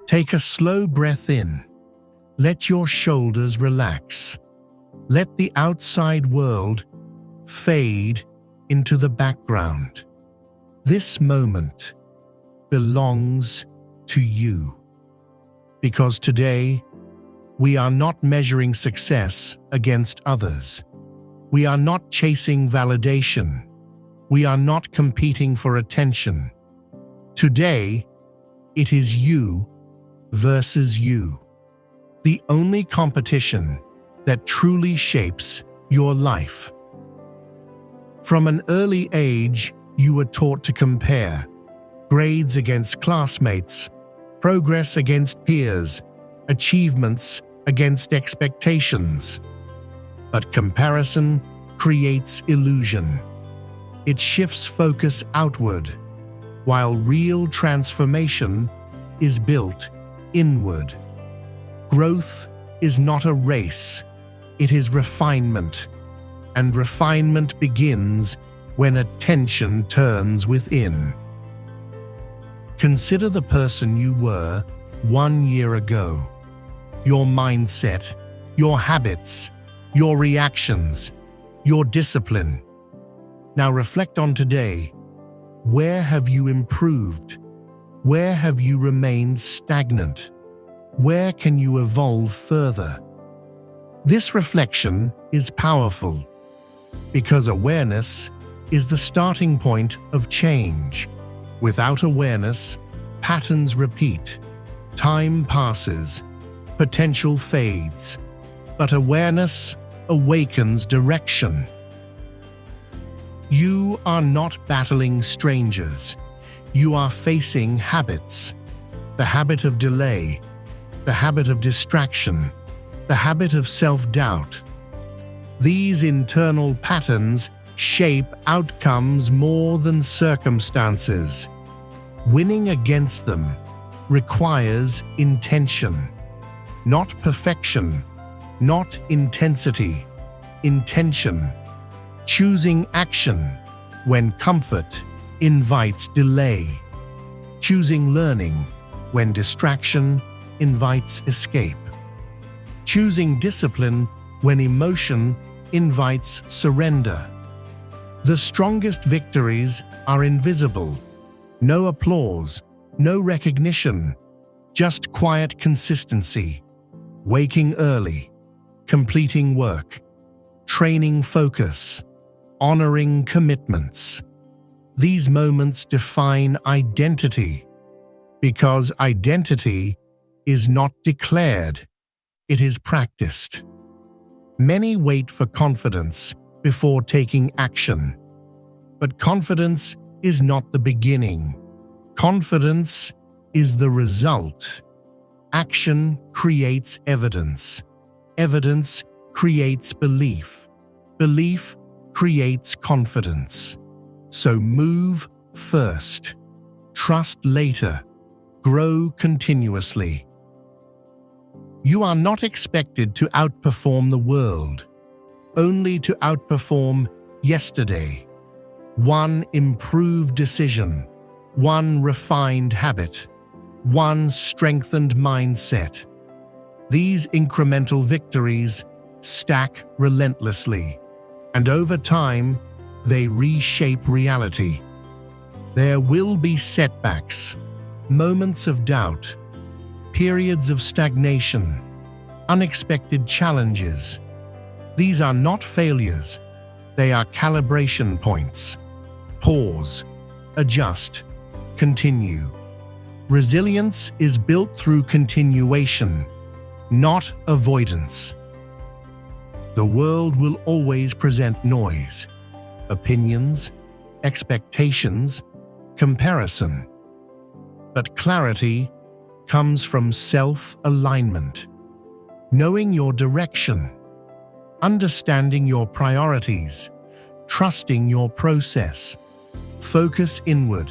Take a slow breath in. Let your shoulders relax. Let the outside world fade into the background. This moment belongs to you. Because today, we are not measuring success against others. We are not chasing validation. We are not competing for attention. Today, it is you versus you. The only competition that truly shapes your life. From an early age, you were taught to compare grades against classmates, progress against peers, achievements against expectations. But comparison creates illusion. It shifts focus outward, while real transformation is built inward. Growth is not a race, it is refinement, and refinement begins when attention turns within. Consider the person you were 1 year ago. Your mindset, your habits, your reactions, your discipline. Now reflect on today. Where have you improved? Where have you remained stagnant? Where can you evolve further? This reflection is powerful because awareness is the starting point of change. Without awareness, patterns repeat, time passes, potential fades, but awareness awakens direction. You are not battling strangers. You are facing habits. The habit of delay, the habit of distraction, the habit of self-doubt. These internal patterns shape outcomes more than circumstances. Winning against them requires intention, not perfection, not intensity, intention. Choosing action when comfort invites delay. Choosing learning when distraction invites escape. Choosing discipline when emotion invites surrender. The strongest victories are invisible. No applause, no recognition, just quiet consistency. Waking early, completing work, training focus, honoring commitments. These moments define identity, because identity is not declared, it is practiced. Many wait for confidence before taking action, but confidence is not the beginning. Confidence is the result. Action creates evidence. Evidence creates belief. Belief creates confidence. So move first. Trust later. Grow continuously. You are not expected to outperform the world, only to outperform yesterday. One improved decision, one refined habit, one strengthened mindset. These incremental victories stack relentlessly, and over time, they reshape reality. There will be setbacks, moments of doubt, periods of stagnation, unexpected challenges. These are not failures, they are calibration points. Pause, adjust, continue. Resilience is built through continuation, not avoidance. The world will always present noise, opinions, expectations, comparison. But clarity comes from self-alignment, knowing your direction, understanding your priorities, trusting your process. Focus inward,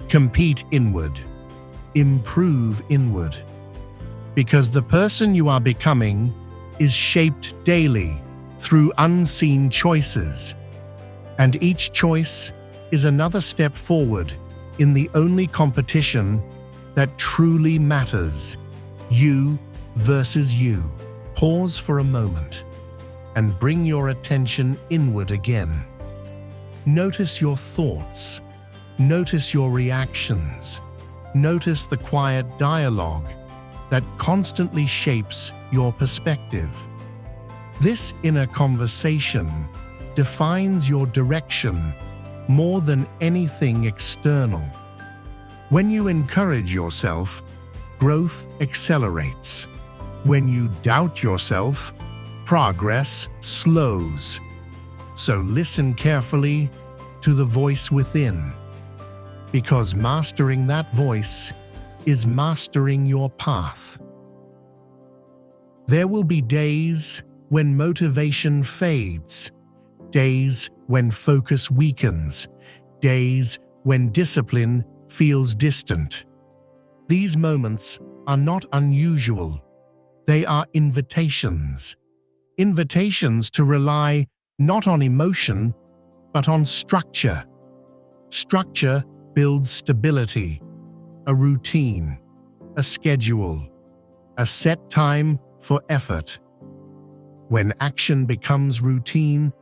compete inward, improve inward. Because the person you are becoming is shaped daily through unseen choices, and each choice is another step forward in the only competition that truly matters. You versus you. Pause for a moment and bring your attention inward again. Notice your thoughts. Notice your reactions. Notice the quiet dialogue that constantly shapes your perspective. This inner conversation defines your direction more than anything external. When you encourage yourself, growth accelerates. When you doubt yourself, progress slows. So listen carefully to the voice within, because mastering that voice is mastering your path. There will be days when motivation fades, days when focus weakens, days when discipline feels distant. These moments are not unusual. They are invitations. Invitations to rely not on emotion, but on structure. Structure builds stability, a routine, a schedule, a set time for effort. When action becomes routine,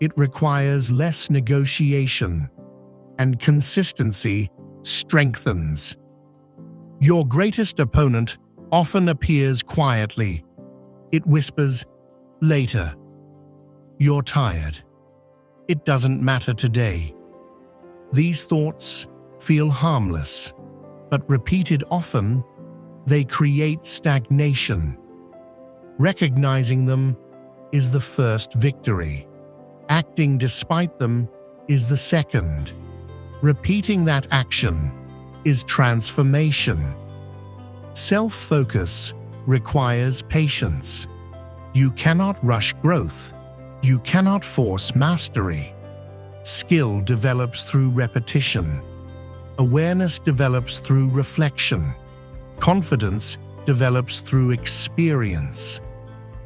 it requires less negotiation, and consistency strengthens. Your greatest opponent often appears quietly. It whispers, "Later. You're tired. It doesn't matter today." These thoughts feel harmless, but repeated often, they create stagnation. Recognizing them is the first victory. Acting despite them is the second. Repeating that action is transformation. Self-focus requires patience. You cannot rush growth. You cannot force mastery. Skill develops through repetition. Awareness develops through reflection. Confidence develops through experience.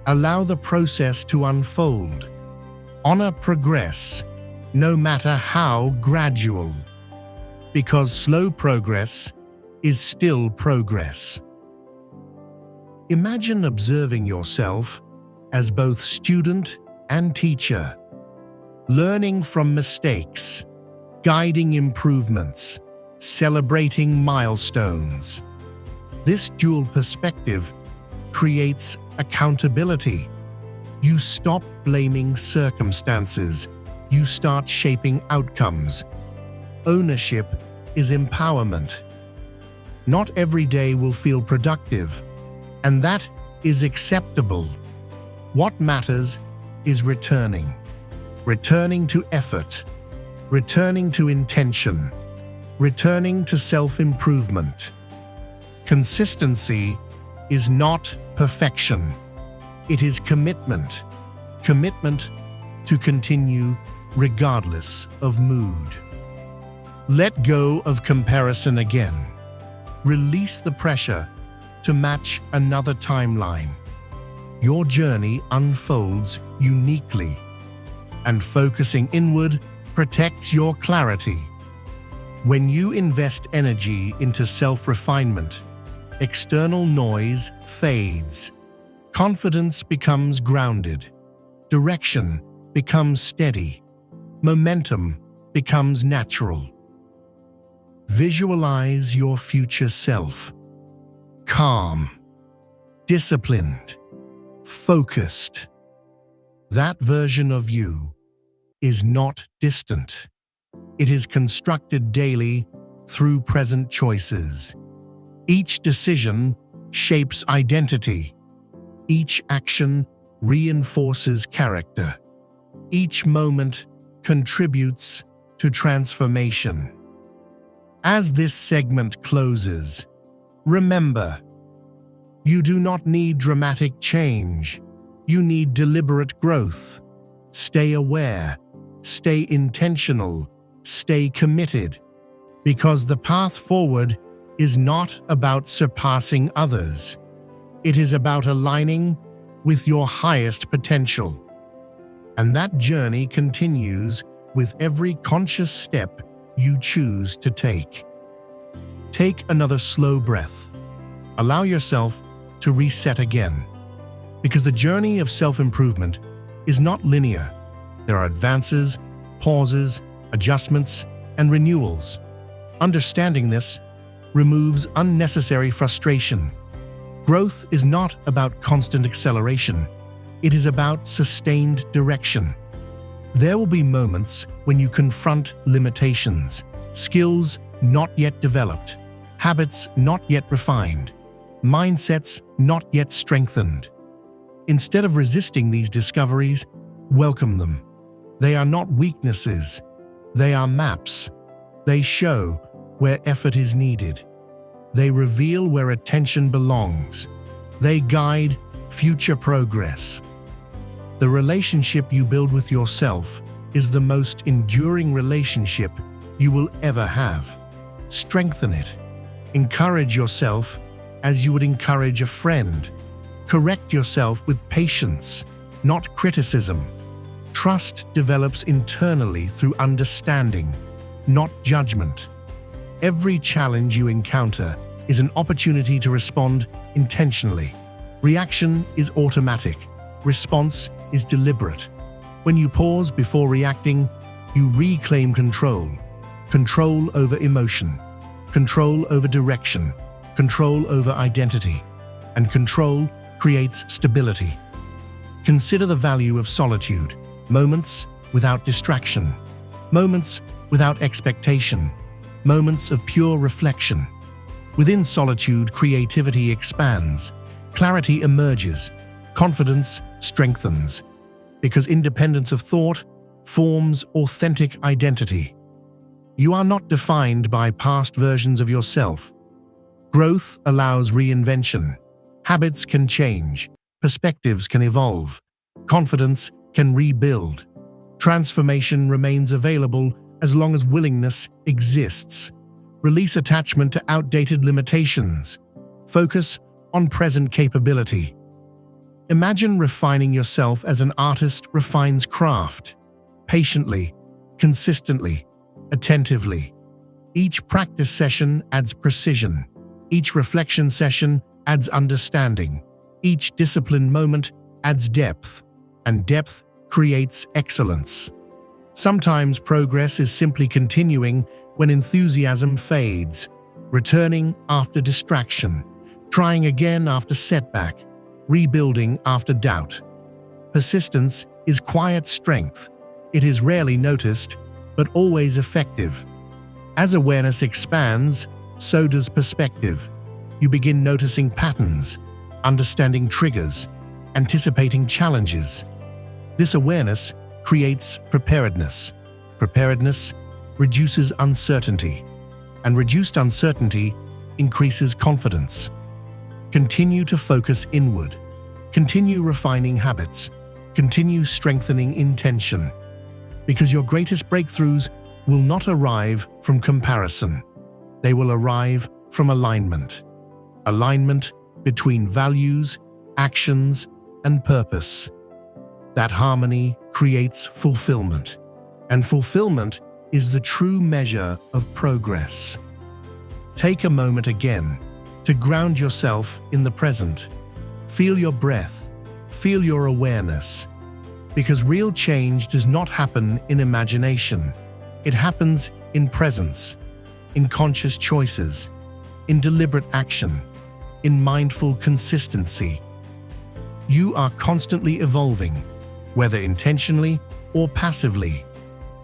Allow the process to unfold. Honor progress, no matter how gradual, because slow progress is still progress. Imagine observing yourself as both student and teacher, learning from mistakes, guiding improvements, celebrating milestones. This dual perspective creates accountability. You stop blaming circumstances. You start shaping outcomes. Ownership is empowerment. Not every day will feel productive, and that is acceptable. What matters is returning. Returning to effort. Returning to intention. Returning to self-improvement. Consistency is not perfection. It is commitment. Commitment to continue regardless of mood. Let go of comparison again. Release the pressure to match another timeline. Your journey unfolds uniquely, and focusing inward protects your clarity. When you invest energy into self-refinement, external noise fades. Confidence becomes grounded. Direction becomes steady. Momentum becomes natural. Visualize your future self. Calm, disciplined, focused. That version of you is not distant. It is constructed daily through present choices. Each decision shapes identity. Each action reinforces character. Each moment contributes to transformation. As this segment closes, remember, you do not need dramatic change. You need deliberate growth. Stay aware, stay intentional, stay committed, because the path forward is not about surpassing others. It is about aligning with your highest potential. And that journey continues with every conscious step you choose to take. Take another slow breath. Allow yourself to reset again. Because the journey of self-improvement is not linear. There are advances, pauses, adjustments, and renewals. Understanding this removes unnecessary frustration. Growth is not about constant acceleration. It is about sustained direction. There will be moments when you confront limitations, skills not yet developed, habits not yet refined, mindsets not yet strengthened. Instead of resisting these discoveries, welcome them. They are not weaknesses. They are maps. They show where effort is needed. They reveal where attention belongs. They guide future progress. The relationship you build with yourself is the most enduring relationship you will ever have. Strengthen it. Encourage yourself as you would encourage a friend. Correct yourself with patience, not criticism. Trust develops internally through understanding, not judgment. Every challenge you encounter is an opportunity to respond intentionally. Reaction is automatic. Response is deliberate. When you pause before reacting, you reclaim control. Control over emotion, control over direction, control over identity, and control creates stability. Consider the value of solitude, moments without distraction, moments without expectation, moments of pure reflection. Within solitude, creativity expands, clarity emerges, confidence strengthens, because independence of thought forms authentic identity. You are not defined by past versions of yourself. Growth allows reinvention. Habits can change, perspectives can evolve, confidence can rebuild. Transformation remains available as long as willingness exists. Release attachment to outdated limitations. Focus on present capability. Imagine refining yourself as an artist refines craft, patiently, consistently, attentively. Each practice session adds precision. Each reflection session adds understanding. Each discipline moment adds depth, and depth creates excellence. Sometimes progress is simply continuing when enthusiasm fades, returning after distraction, trying again after setback, rebuilding after doubt. Persistence is quiet strength. It is rarely noticed, but always effective. As awareness expands, so does perspective. You begin noticing patterns, understanding triggers, anticipating challenges. This awareness creates preparedness. Preparedness reduces uncertainty, and reduced uncertainty increases confidence. Continue to focus inward. Continue refining habits. Continue strengthening intention. Because your greatest breakthroughs will not arrive from comparison. They will arrive from alignment. Alignment between values, actions, and purpose. That harmony creates fulfillment, and fulfillment is the true measure of progress. Take a moment again to ground yourself in the present. Feel your breath, feel your awareness, because real change does not happen in imagination. It happens in presence, in conscious choices, in deliberate action, in mindful consistency. You are constantly evolving, whether intentionally or passively.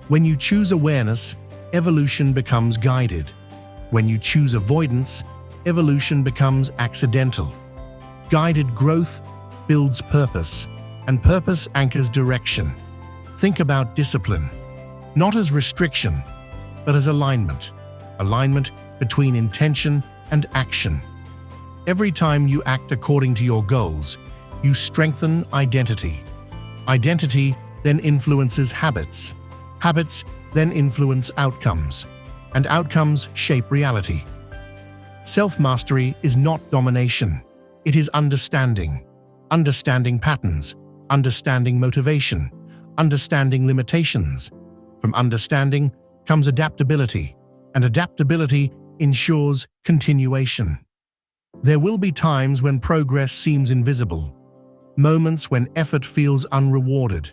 When you choose awareness, evolution becomes guided. When you choose avoidance, evolution becomes accidental. Guided growth builds purpose, and purpose anchors direction. Think about discipline, not as restriction, but as alignment. Alignment between intention and action. Every time you act according to your goals, you strengthen identity. Identity then influences habits. Habits then influence outcomes, and outcomes shape reality. Self-mastery is not domination. It is understanding. Understanding patterns, understanding motivation, understanding limitations. From understanding comes adaptability, and adaptability ensures continuation. There will be times when progress seems invisible, moments when effort feels unrewarded.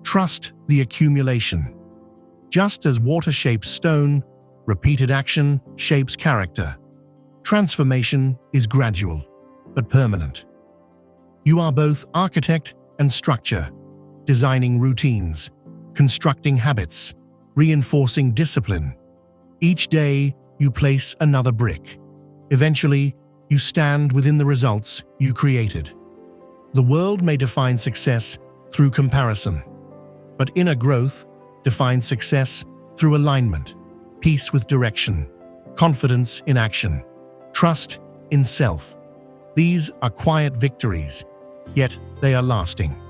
Trust the accumulation. Just as water shapes stone, repeated action shapes character. Transformation is gradual, but permanent. You are both architect and structure, designing routines, constructing habits, reinforcing discipline. Each day, you place another brick. Eventually, you stand within the results you created. The world may define success through comparison, but inner growth defines success through alignment, peace with direction, confidence in action, trust in self. These are quiet victories, yet they are lasting.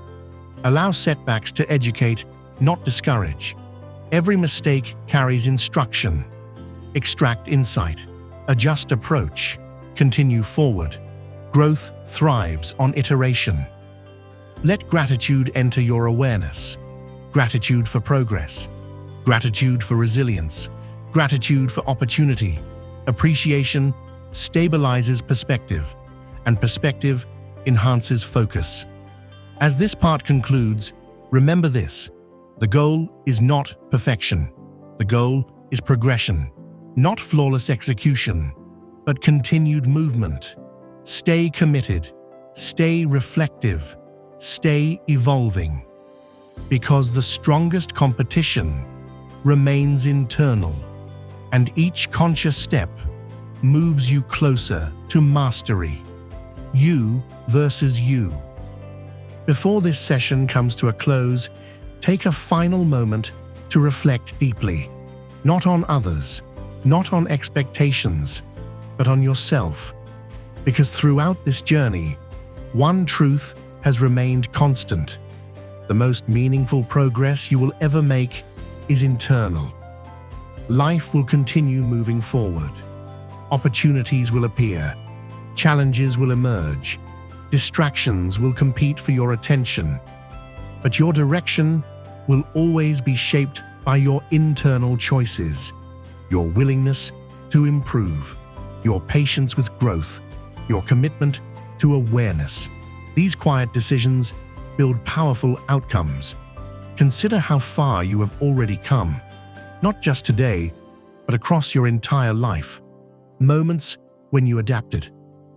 Allow setbacks to educate, not discourage. Every mistake carries instruction. Extract insight, adjust approach, continue forward. Growth thrives on iteration. Let gratitude enter your awareness. Gratitude for progress, gratitude for resilience, gratitude for opportunity. Appreciation stabilizes perspective, and perspective enhances focus. As this part concludes, remember this: the goal is not perfection. The goal is progression, not flawless execution, but continued movement. Stay committed, stay reflective, stay evolving, because the strongest competition remains internal, and each conscious step moves you closer to mastery. You versus you. Before this session comes to a close, take a final moment to reflect deeply, not on others, not on expectations, but on yourself. Because throughout this journey, one truth has remained constant. The most meaningful progress you will ever make is internal. Life will continue moving forward. Opportunities will appear. Challenges will emerge. Distractions will compete for your attention. But your direction will always be shaped by your internal choices, your willingness to improve, your patience with growth, your commitment to awareness. These quiet decisions build powerful outcomes. Consider how far you have already come, not just today, but across your entire life. Moments when you adapted,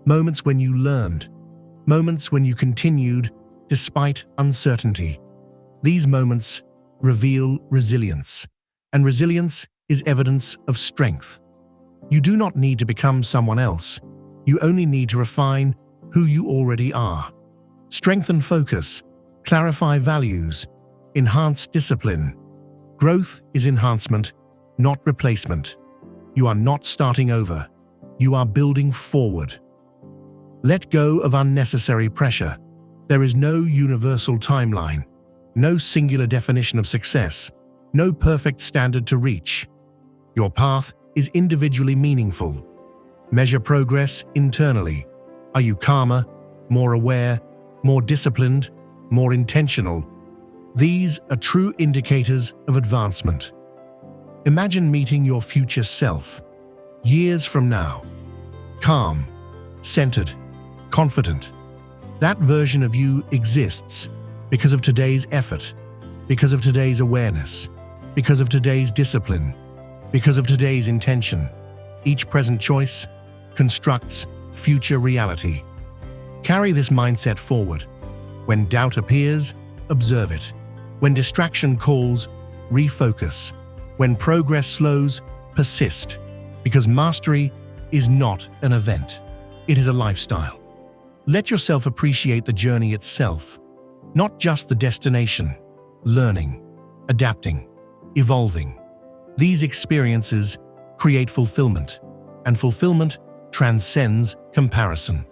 moments when you learned, moments when you continued despite uncertainty. These moments reveal resilience, and resilience is evidence of strength. You do not need to become someone else. You only need to refine who you already are. Strengthen focus, clarify values, enhance discipline. Growth is enhancement, not replacement. You are not starting over. You are building forward. Let go of unnecessary pressure. There is no universal timeline, no singular definition of success, no perfect standard to reach. Your path is individually meaningful. Measure progress internally. Are you calmer, more aware, more disciplined, more intentional? These are true indicators of advancement. Imagine meeting your future self, years from now. Calm, centered, confident. That version of you exists because of today's effort, because of today's awareness, because of today's discipline, because of today's intention. Each present choice constructs future reality. Carry this mindset forward. When doubt appears, observe it. When distraction calls, refocus. When progress slows, persist. Because mastery is not an event. It is a lifestyle. Let yourself appreciate the journey itself, not just the destination. Learning, adapting, evolving. These experiences create fulfillment, and fulfillment transcends comparison.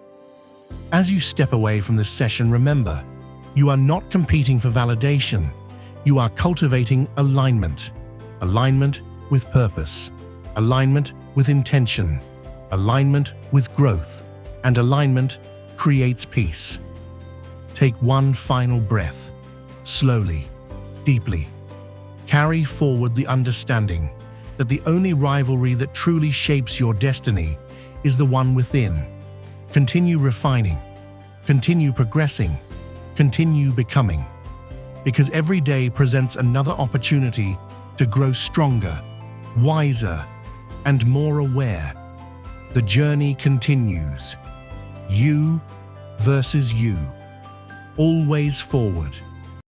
As you step away from this session, remember, you are not competing for validation. You are cultivating alignment. Alignment with purpose. Alignment with intention. Alignment with growth. And alignment creates peace. Take one final breath, slowly, deeply. Carry forward the understanding that the only rivalry that truly shapes your destiny is the one within. Continue refining, continue progressing, continue becoming, because every day presents another opportunity to grow stronger, wiser, and more aware. The journey continues. You versus you. Always forward.